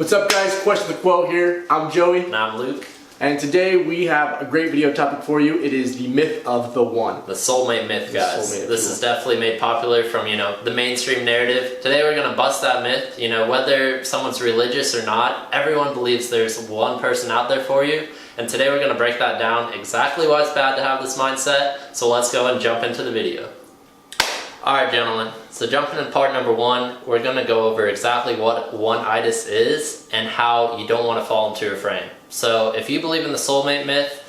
What's up, guys? Question the Quote here. I'm Joey. And I'm Luke. And today we have a great video topic for you. It is the myth of the one. The soulmate myth, guys. This is definitely made popular from, the mainstream narrative. Today we're going to bust that myth. Whether someone's religious or not, everyone believes there's one person out there for you. And today we're going to break that down, exactly why it's bad to have this mindset. So let's go and jump into the video. Alright, gentlemen, so jumping in part number one, we're going to go over exactly what one-itis is and how you don't want to fall into a frame. So if you believe in the soulmate myth,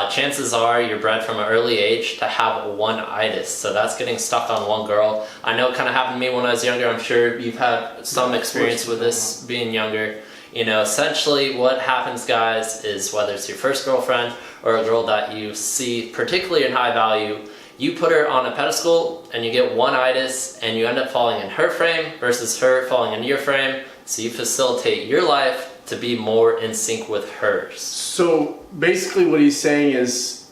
chances are you're bred from an early age to have one-itis. So that's getting stuck on one girl. I know it kind of happened to me when I was younger. I'm sure you've had some experience with this being younger. Essentially what happens, guys, is whether it's your first girlfriend or a girl that you see particularly in high value, you put her on a pedestal and you get one-itis and you end up falling in her frame versus her falling in your frame. So you facilitate your life to be more in sync with hers. So basically what he's saying is,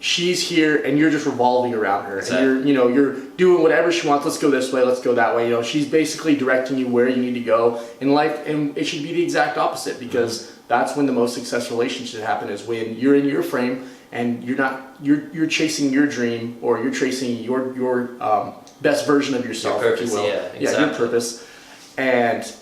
she's here and you're just revolving around her. Exactly. And you're doing whatever she wants. Let's go this way, let's go that way. She's basically directing you where you need to go in life, and it should be the exact opposite, because that's when the most successful relationship happen, is when you're in your frame and you're chasing your dream, or you're chasing your best version of yourself, your purpose, if you will. Yeah, exactly. Yeah, your purpose. And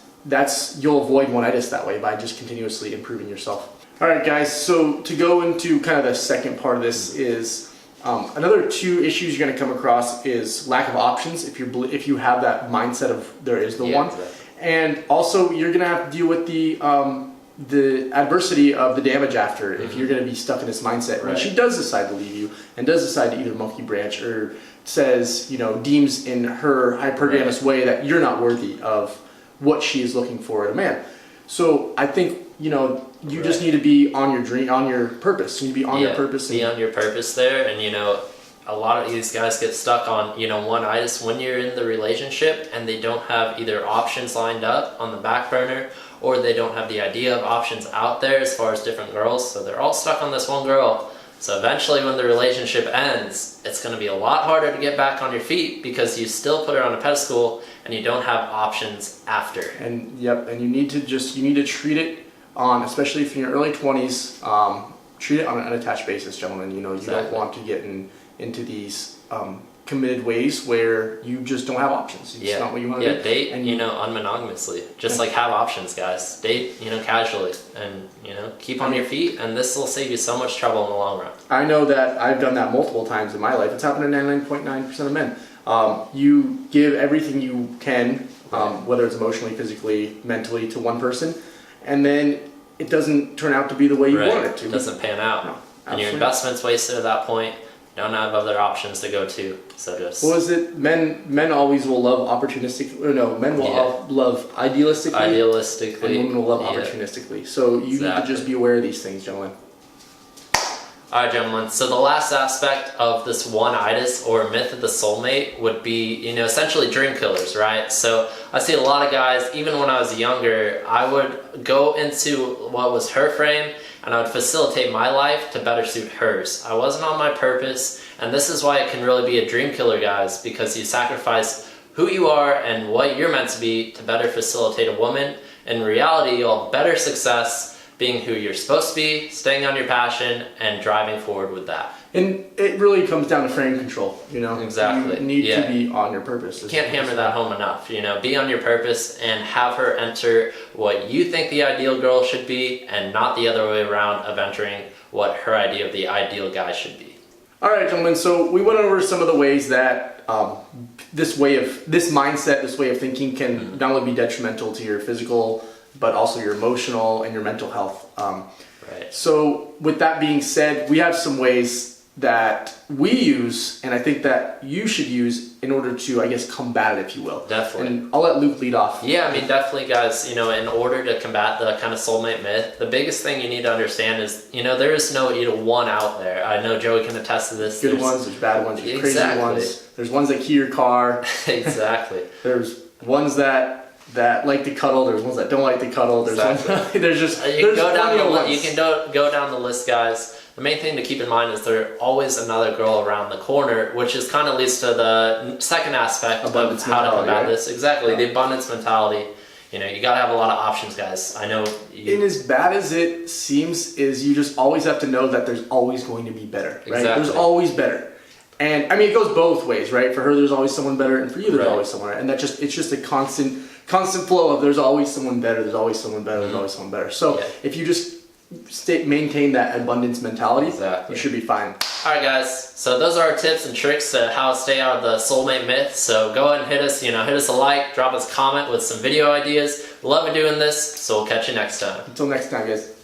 you'll avoid one-itis that way, by just continuously improving yourself. All right, guys, so to go into kind of the second part of this is another two issues you're going to come across is lack of options if you have that mindset of there is the one. Exactly. And also you're going to have to deal with the adversity of the damage after, if you're going to be stuck in this mindset. When she does decide to leave you and does decide to either monkey branch or says, deems in her hypergamous way that you're not worthy of what she is looking for in a man. So I think, you just need to be on your dream, on your purpose. You need to be on your purpose. Be on your purpose there. And, a lot of these guys get stuck on, one-itis when you're in the relationship and they don't have either options lined up on the back burner, or they don't have the idea of options out there as far as different girls. So they're all stuck on this one girl. So eventually when the relationship ends, it's going to be a lot harder to get back on your feet, because you still put her on a pedestal and you don't have options after. And you need to treat it on, especially if you're in your early 20s, treat it on an unattached basis, gentlemen. You don't want to get into these committed ways where you just don't have options. It's not what you want to do. Date, and unmonogamously. Just like have options, guys. Date, casually, and keep on your feet, and this will save you so much trouble in the long run. I know that I've done that multiple times in my life. It's happened to 99.9% of men. You give everything you can, whether it's emotionally, physically, mentally, to one person, and then it doesn't turn out to be the way you want it to. It doesn't pan out. No, and your investment's wasted at that point. Don't have other options to go to, so just... What is it? Men always will love opportunistic, or no, men will love idealistically, and women will love opportunistically. So you need to just be aware of these things, gentlemen. Alright, gentlemen, so the last aspect of this one-itis or myth of the soulmate would be, essentially dream killers, right? So I see a lot of guys, even when I was younger, I would go into what was her frame, and I would facilitate my life to better suit hers. I wasn't on my purpose, and this is why it can really be a dream killer, guys, because you sacrifice who you are and what you're meant to be to better facilitate a woman. In reality, you'll have better success being who you're supposed to be, staying on your passion, and driving forward with that. And it really comes down to frame control, Exactly. You need to be on your purpose. You can't hammer that home enough, Be on your purpose and have her enter what you think the ideal girl should be, and not the other way around of entering what her idea of the ideal guy should be. All right, gentlemen, so we went over some of the ways that this mindset, this way of thinking can not only be detrimental to your physical, but also your emotional and your mental health. So with that being said, we have some ways that we use, and I think that you should use in order to, I guess, combat it, if you will. Definitely. And I'll let Luke lead off. Yeah, definitely, guys, in order to combat the kind of soulmate myth, the biggest thing you need to understand is, there is no one out there. I know Joey can attest to this. Good ones, there's bad ones, there's crazy ones. There's ones that key your car. Exactly. There's ones that like to cuddle. There's ones that don't like to cuddle. There's ones, you can go down the list, guys. The main thing to keep in mind is there's always another girl around the corner, which is kind of leads to the second aspect of how to combat this. Exactly, the abundance mentality. You know, you gotta have a lot of options, guys. I know. And as bad as it seems, is you just always have to know that there's always going to be better, right? Exactly. There's always better. And I mean, it goes both ways, right? For her, there's always someone better, and for you, there's always someone. And that it's just a constant flow of there's always someone better, there's always someone better, there's always someone better. So if you just maintain that abundance mentality, you should be fine. All right, guys. So those are our tips and tricks to how to stay out of the soulmate myth. So go ahead and hit us, hit us a like, drop us a comment with some video ideas. We love doing this. So we'll catch you next time. Until next time, guys.